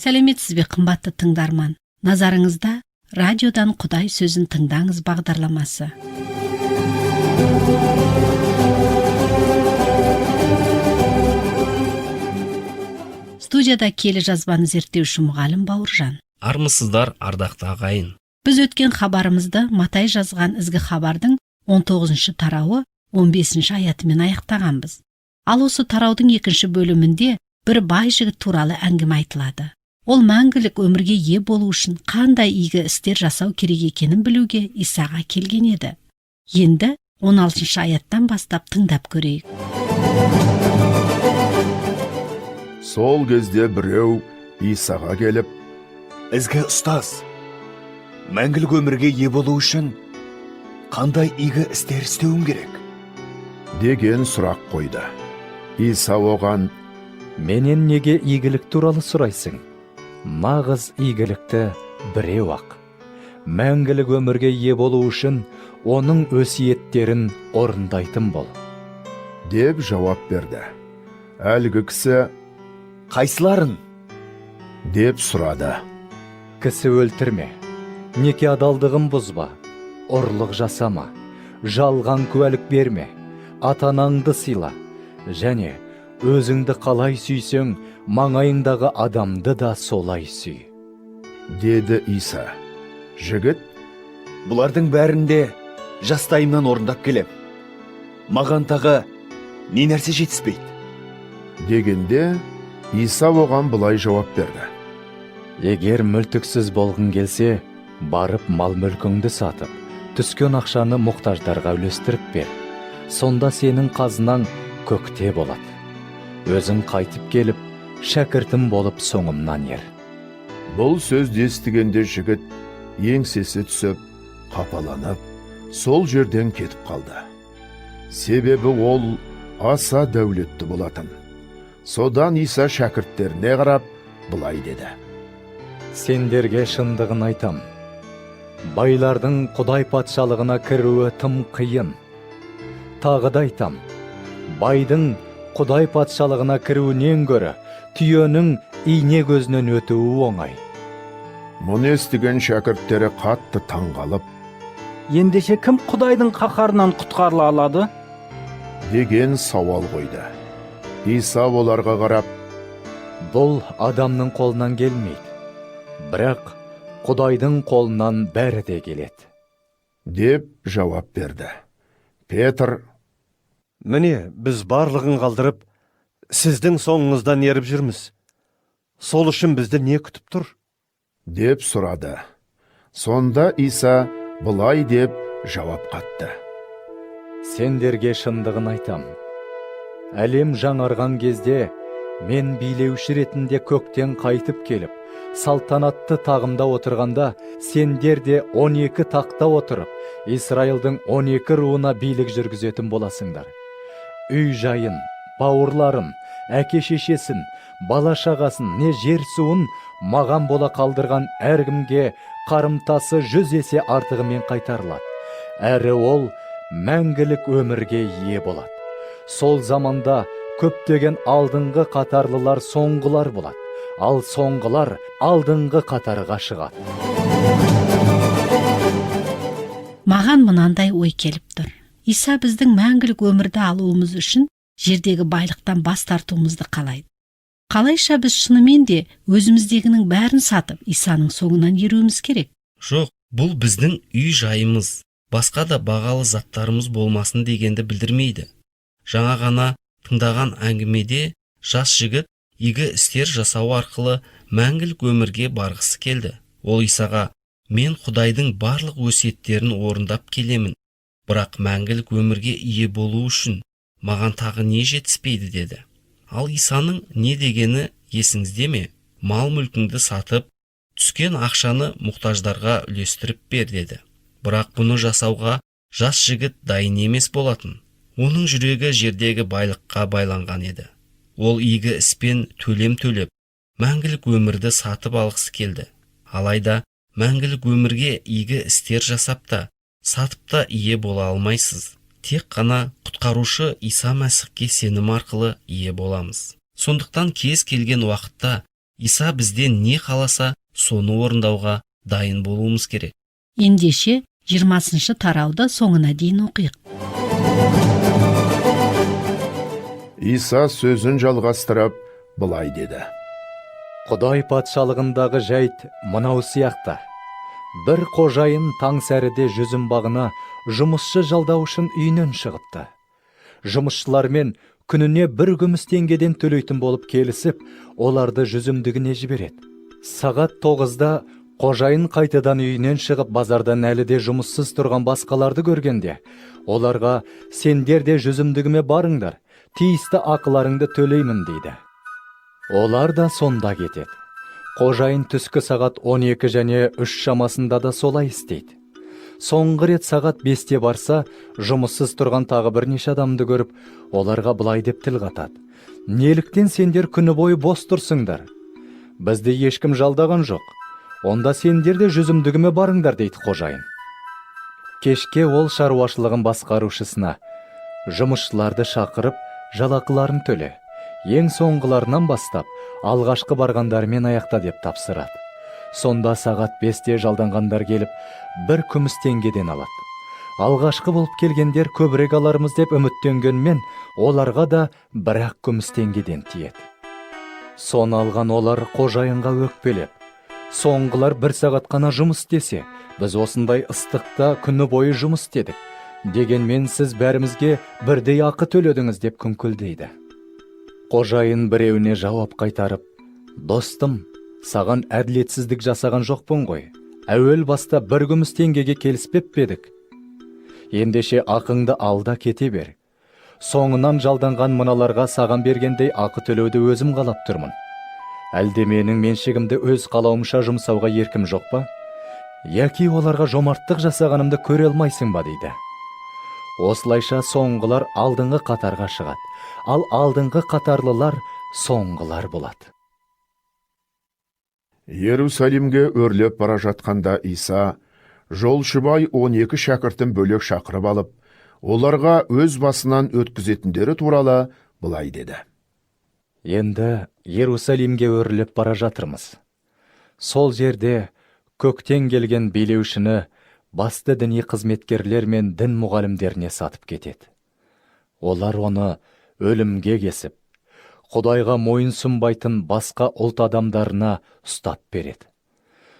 Сәлеметсіз бе, қымбатты тыңдарман? Назарыңызда радиодан Құдай сөзін тыңдаңыз бағдарламасы. Студияда келі жазбаны зерттеуші мұғалім Бауыржан. Армысыздар, ардақты ағайын. Біз өткен хабарымызды Матай жазған ізгі хабардың 19 тарауы 15 аятымен аяқтағанбыз. Ал осы тараудың екінші бөлімінде бір бай жігіт туралы әңгіме айтылады. Ол мәңгілік өмірге ие болу үшін қандай игі істер жасау керек екенін білуге Исаға келген еді. Енді 16 аяттан бастап тыңдап көрейік. Сол кезде біреу Исаға келіп, «Ізгі ұстаз, мәңгілік өмірге ие болу үшін қандай игі істер істеуім керек?» деген сұрақ қойды. Иса оған, «Менен неге игілік туралы сұрайсың? Нағыз игілікті біреу-ақ. Мәңгілік өмірге ие болу үшін оның өсиеттерін орындайтын бол», деп жауап берді. Әлгі кісі, «Қайсыларын?» деп сұрады. «Кісі өлтірме, неке адалдығын бұзба, ұрлық жасама, жалған куәлік берме, ата-анаңды сыйла, және өзіңді қалай сүйсең, маңайыңдағы адамды да солай сүй», деді Иса. Жігіт, «Бұлардың бәрінде жастайымнан орындап келем. Маған тағы не нәрсе жетіспейді?» дегенде Иса оған бұлай жауап берді. «Егер мүлтіксіз болғың келсе, барып мал-мүлкіңді сатып, түскен ақшаны мұқтаждарға үлестіріп бер. Сонда сенің қазынаң көкте болады. Өзің қайтып келіп, шәкіртім болып соңымнан ер». Бұл сөзді естігенде жігіт еңсесі түсіп, қапаланып, сол жерден кетіп қалды. Себебі ол аса дәулетті болатын. Содан Иса шәкірттеріне қарап, былай деді. «Сендерге шындығын айтам. Байлардың Құдай патшалығына кіруі тым қиын. Тағы да айтам, байдың Құдай патшалығына кіруінен көрі, түйенің ине көзінен өтуі оңай». Мұны естіген шәкірттері қатты таңғалып, «Ендеше кім Құдайдың қаһарынан құтқарыла алады?» деген сауал қойды. Иса оларға қарап, «Бұл адамның қолынан келмейді, бірақ Құдайдың қолынан бәрі де келеді», деп жауап берді. Петр, «Міне, біз барлығын қалдырып, сіздің соңыңыздан еріп жүрміз. Сол үшін бізді не күтіп тұр?» деп сұрады. Сонда Иса былай деп жауап қатты. «Сендерге шындығын айтам. Әлем жаңарған кезде мен билеуші ретінде көктен қайтып келіп, салтанатты тағымда отырғанда, сендер де 12 тақта отырып, Исраилдың 12 руына билік жүргізетін боласыңдар. Үй жайын, бауырларын, әке-шешесін, бала-шағасын, не жер-суын маған бола қалдырған әркімге қарымтасы 100 есе артығымен қайтарылады. Әрі ол мәңгілік өмірге ие болады. Сол заманда көптеген алдыңғы қатарлылар соңғылар болады, ал соңғылар алдыңғы қатарға шығады». Маған мынандай ой келіп тұр. Иса біздің мәңгілік өмірді алуымыз үшін жердегі байлықтан бас тартуымызды қалайды. Қалайша біз шынымен де өзіміздегінің бәрін сатып, Исаның соңынан еруіміз керек? Жоқ, бұл біздің үй жайымыз, басқа да бағалы заттарымыз болмасын дегенді білдірмейді. Жаңа ғана тыңдаған әңгімеде жас жігіт игі істер жасау арқылы мәңгілік өмірге барғысы келді. Ол Исаға, «Мен Құдайдың барлық өсиеттерін орындап келемін, бірақ мәңгілік өмірге ие болу үшін маған тағы не жетіспейді?» деді. Ал Исаның не дегені есіңізде ме? «Мал-мүлкіңді сатып, түскен ақшаны мұқтаждарға үлестіріп бер» деді. Бірақ бұны жасауға жас жігіт дайын емес болатын. Оның жүрегі жердегі байлыққа байланған еді. Ол игі іспен төлем төлеп, мәңгілік өмірді сатып алғысы келді. Алайда мәңгілік өмірге игі істер жасап та, сатып та ие бола алмайсыз. Тек қана құтқарушы Иса Мәсіхке сенім арқылы ие боламыз. Сондықтан кез келген уақытта Иса бізден не қаласа, соны орындауға дайын болуымыз керек. Ендеше 20 тарауды соңына дейін оқиық. Иса сөзін жалғастырып, былай деді. Құдай патшалығындағы жайт мынау сияқты. Бір қожайын таң сәріде жүзім бағына жұмысшы жалдау үшін үйінен шығыпты. Жұмысшылармен күніне 1 күміс теңгеден төлейтін болып келісіп, оларды жүзімдігіне жібереді. Сағат 9-да қожайын қайтадан үйінен шығып, базардан әлі де жұмыссыз тұрған басқаларды көргенде, оларға сендер де жүзімдігіме барыңдар, тиісті ақыларыңды төлеймін дейді. Олар да сонда кетеді. Қожайын түскі сағат 12 және 3 шамасында да солай істейді. Соңғы рет сағат 5-те барса, жұмыссыз тұрған тағы бірнеше адамды көріп, оларға былай деп тіл қатады. Неліктен сендер күні бойы бос тұрсыңдар? Бізді ешкім жалдаған жоқ. Онда сендер де жүзімдігіме барыңдар дейді қожайын. Кешке ол шаруашылығын басқарушысына жұмысшыларды шақырып, жалақыларын төле. Ең соңғыларынан бастап, алғашқы барғандармен аяқта деп тапсырады. Сонда сағат 5-те жалданғандар келіп, 1 күміс теңгеден алады. Алғашқы болып келгендер көбірек алармыз деп үміттенгенмен, оларға да 1 күміс теңгеден тиеді. Соны алған олар қожайынға өкпелеп, соңғылар 1 сағат қана жұмыс істесе, біз осындай ыстықта күні бойы жұмыс істедік. Дегенмен сіз бәрімізге бірдей ақы төледіңіз деп күңкілдейді. Қожайын біреуіне жауап қайтарып, достым, саған әділетсіздік жасаған жоқпын ғой. Әуел баста 1 күміс теңгеге келіспеп педік. Ендеше ақыңды алда кете бер. Соңынан жалданған мыналарға саған бергендей ақы төлеуді өзім қалап тұрмын. Әлде менің меншігімді өз қалауымша жұмсауға еркім жоқ па? Яки оларға жомарттық жасағанымды көре алмайсың ба дейді. Осылайша соңғылар алдыңғы қатарға шығады, ал алдыңғы қатарлылар соңғылар болады. Иерусалимге өрлеп бара жатқанда Иса жолшыбай 12 шәкіртін бөлек шақырып алып, оларға өз басынан өткізетіндері туралы былай деді. Енді Иерусалимге өрлеп бара жатырмыз. Сол жерде көктен келген билеушіні басты діни қызметкерлер мен дін мұғалімдеріне сатып кетеді. Олар оны өлімге кесіп, Құдайға мойын сұнбайтын басқа ұлт адамдарына ұстап береді.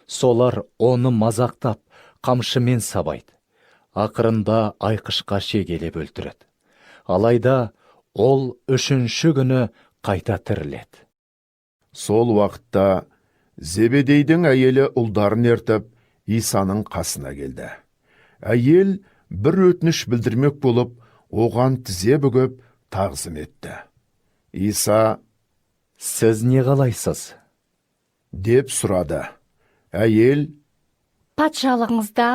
Солар оны мазақтап, қамшымен сабайды. Ақырында айқышқа шегелеп өлтіреді. Алайда ол 3-ші күні қайта тіріледі. Сол уақытта Зебедейдің әйелі ұлдарын ертіп, Исаның қасына келді. Әйел бір өтініш білдірмек болып, оған тізе бүгіп тағзым етті. Иса, сіз не қалайсыз? деп сұрады. Әйел, патшалығыңызда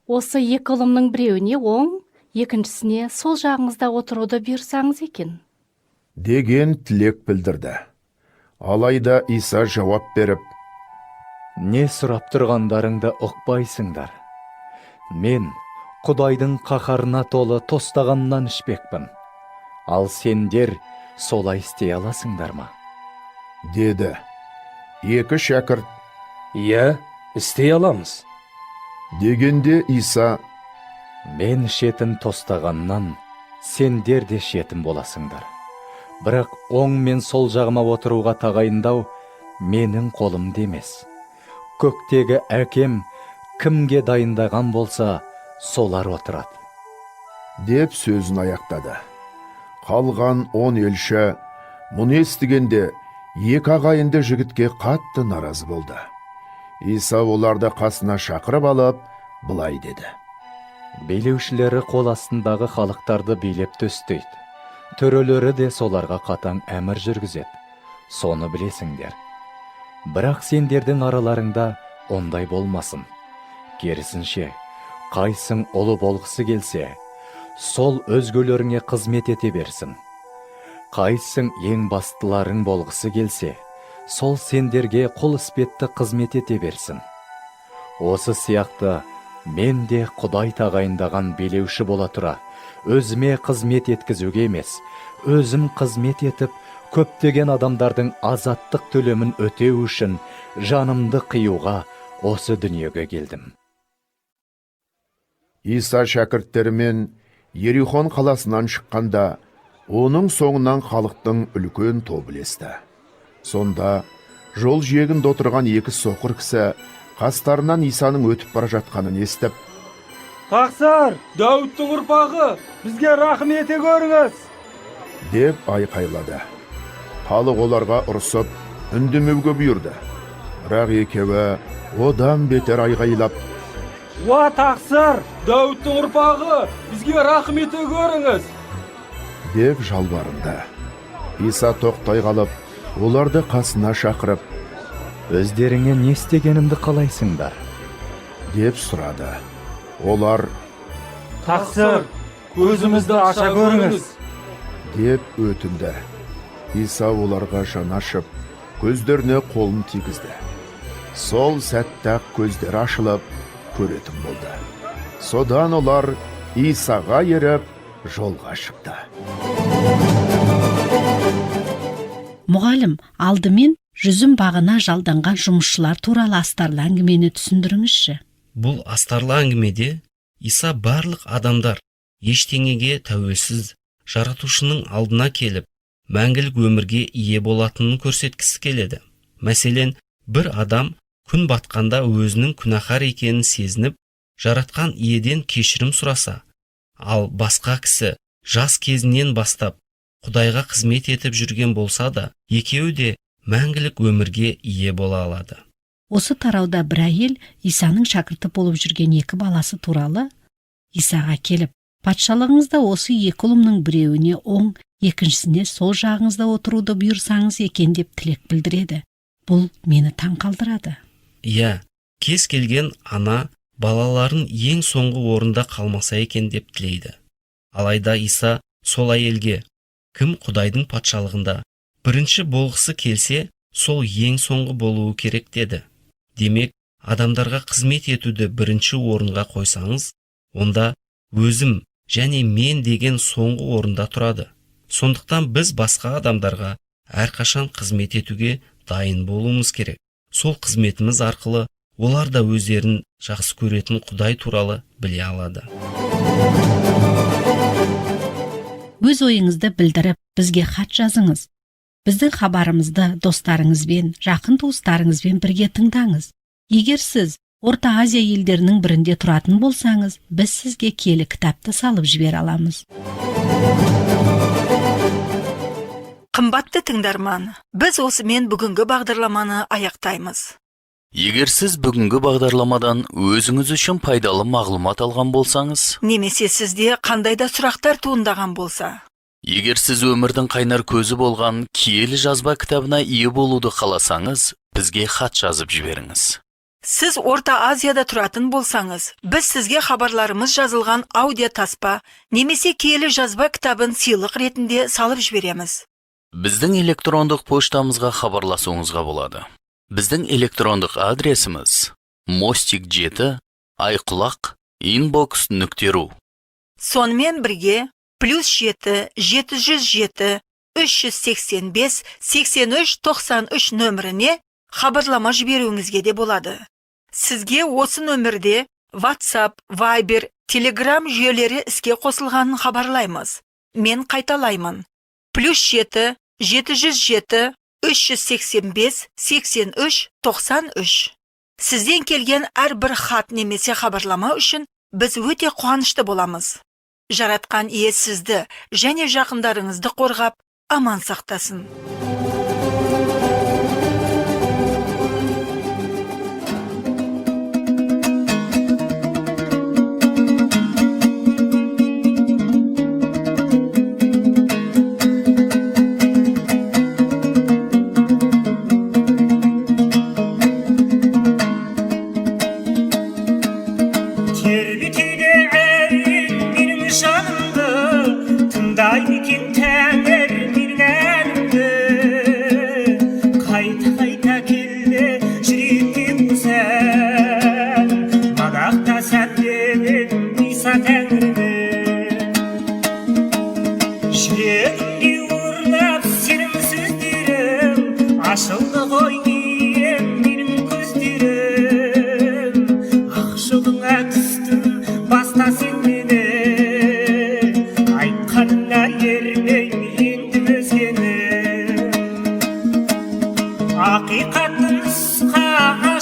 осы 2 ұлымның біреуіне оң, екіншісіне сол жағыңызда отыруды берсаңыз екен, деген тілек білдірді. Алайда Иса жауап беріп, не сұрап тұрғандарыңды ұқпайсыңдар. Мен Құдайдың қаһарына толы тостағаннан ішпекпін. Ал сендер солай істей аласыңдар ма? деді. 2 шәкірт Иә, істей аламыз. дегенде Иса, Мен шетін тостағаннан, сендер де шетін боласыңдар. Бірақ оң мен сол жағыма отыруға тағайындау менің қолымда емес. Көктегі әкем кімге дайындаған болса, солар отырады. деп сөзін аяқтады. Қалған 10 елші мұны естігенде 2 ағайынды жігітке қатты наразы болды. Иса оларды қасына шақырып алып, былай деді. Билеушілері қол астындағы халықтарды билеп төстейді. Төрелері де соларға қатаң әмір жүргізеді. Соны білесіңдер. Бірақ сендердің араларыңда ондай болмасын. Керісінше, қайсың ұлы болғысы келсе, сол өзгелеріңе қызмет ете берсін. Қайсың ең бастыларың болғысы келсе, сол сендерге қол іспетті қызмет ете берсін. Осы сияқты мен де Құдай тағайындаған билеуші бола тұра, өзіме қызмет еткізуге емес, өзім қызмет етіп, көптеген адамдардың азаттық төлемін өтеу үшін жанымды қиюға осы дүниеге келдім. Иса шәкірттерімен Ерихон қаласынан шыққанда, оның соңынан халықтың үлкен тобы ілесті. Сонда жол жиегінде отырған екі соқыр кісі қастарынан Исаның өтіп бара жатқанын естіп, Тақсыр, Дәуіттің ұрпағы, бізге рахым ете көріңіз. деп айқайлады. Халық оларға ұрсып, үндемеуге бұйырды. Бірақ екеуі одан бетер айғайлап, Уа тақсыр, Дәуіттің ұрпағы, бізге рахым ете көріңіз. деп жалбарынды. Иса тоқтай қалып, оларды қасына шақырып, Өздеріңе не істегенімді қалайсыңдар? деп сұрады. Олар, Тақсыр, көзімізді аша көріңіз. деп өтінді. Иса оларға жан ашып, көздеріне қолын тигізді. Сол сәтте көздері ашылып, көретін болды. Содан олар Исаға еріп, жолға шықты. Мұғалім, алдымен жүзім бағына жалданған жұмысшылар туралы астарлы әңгімені түсіндіріңізші. Бұл астарлы әңгімеде Иса барлық адамдар ештеңеге тәуелсіз жаратушының алдына келіп, мәңгілік өмірге ие болатынын көрсеткісі келеді. Мәселен, бір адам күн батқанда өзінің күнәһар екенін сезініп, жаратқан иеден кешірім сұраса, ал басқа кісі жас кезінен бастап Құдайға қызмет етіп жүрген болса да, екеуі де мәңгілік өмірге ие бола алады. Осы тарауда бір әйел Исаның шәкірті болып жүрген екі баласы туралы Исаға келіп, патшалығыңызда осы екі ұлымның біреуіне оң, екіншісіне сол жағыңызда отыруды бұйырсаңыз екен деп тілек білдіреді. Бұл мені таң қалдырады. Иә, кез келген ана балаларын ең соңғы орында қалмаса екен деп тілейді. Алайда Иса сол әйелге, кім Құдайдың патшалығында бірінші болғысы келсе, сол ең соңғы болуы керек деді. Демек, адамдарға қызмет етуді бірінші орынға қойсаңыз, онда өзім және мен деген соңғы орында тұрады. Сондықтан біз басқа адамдарға әрқашан қызмет етуге дайын болуымыз керек. Сол қызметіміз арқылы олар да өздерін жақсы көретін Құдай туралы біле алады. Өз ойыңызды білдіріп, бізге хат жазыңыз. Біздің хабарымызды достарыңызбен, жақын туыстарыңызбен бірге тыңдаңыз. Егер сіз Орта Азия елдерінің бірінде тұратын болсаңыз, біз сізге келі кітапты салып жібере аламыз. Қымбатты тыңдарман, біз осымен бүгінгі бағдарламаны аяқтаймыз. Егер сіз бүгінгі бағдарламадан өзіңіз үшін пайдалы мағлұмат алған болсаңыз, Немесе сізде қандай да сұрақтар туындаған болса, егер сіз өмірдің қайнар көзі болған киелі жазба кітабына ие болуды қаласаңыз, бізге хат жазып жіберіңіз. сіз Орта Азияда тұратын болсаңыз, біз сізге хабарларымыз жазылған аудио таспа немесе киелі жазба кітабын сыйлық ретінде салып жібереміз. Біздің электрондық поштамызға хабарласуыңызға болады. Біздің электрондық адресіміз mostik7 айқұлақ inbox.ru. Сонымен бірге +7 707 385 83 93 нөміріне хабарлама жіберуіңізге де болады. Сізге осы нөмірде WhatsApp, Viber, Telegram жүйелері іске қосылғанын хабарлаймыз. Мен қайталаймын. +7 707 385 83 93. Сізден келген әрбір хат немесе хабарлама үшін біз өте қуанышты боламыз. Жаратқан ие сізді және жақындарыңызды қорғап, аман сақтасын. Tındayken tenger minenimdi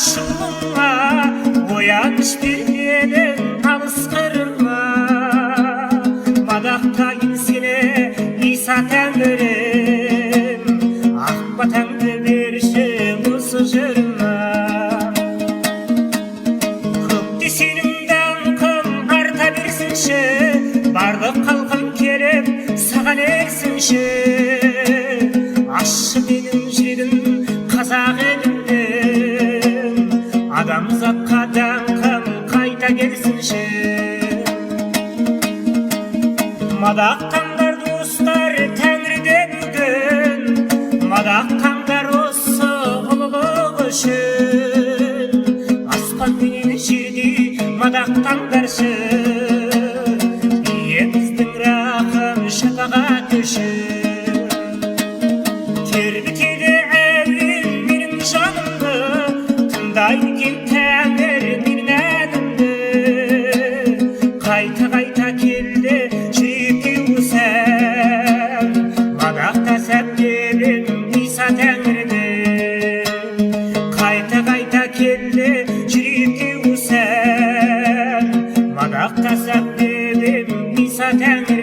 aşığıma Oyanış bilmenin alışkırma Madaktayın seni İsa Tengrim Ah vatandı verişim usujurma Köpti senimden kım arta birsinşi Barlık kalkın kelip sağan eksinşi Aşçı benim jirgin kazak elimden Adamzatka dankam kayta gelsinşi Madakkanlar dostlar Tenride bugün Madakkanlar olsa oluluk üçün Aspan benim jirdi madakkanlar şün Biyemizдің raqım şatağa düşün Terbiteli evrim benim canımdı Tındayken tәңір менің әнімді Қайта келді жүрекке өсәм Мадақтасам дедім Иса Тәңірді Қайта келді жүрекке өсәм Мадақтасам дедім Иса Тәңірді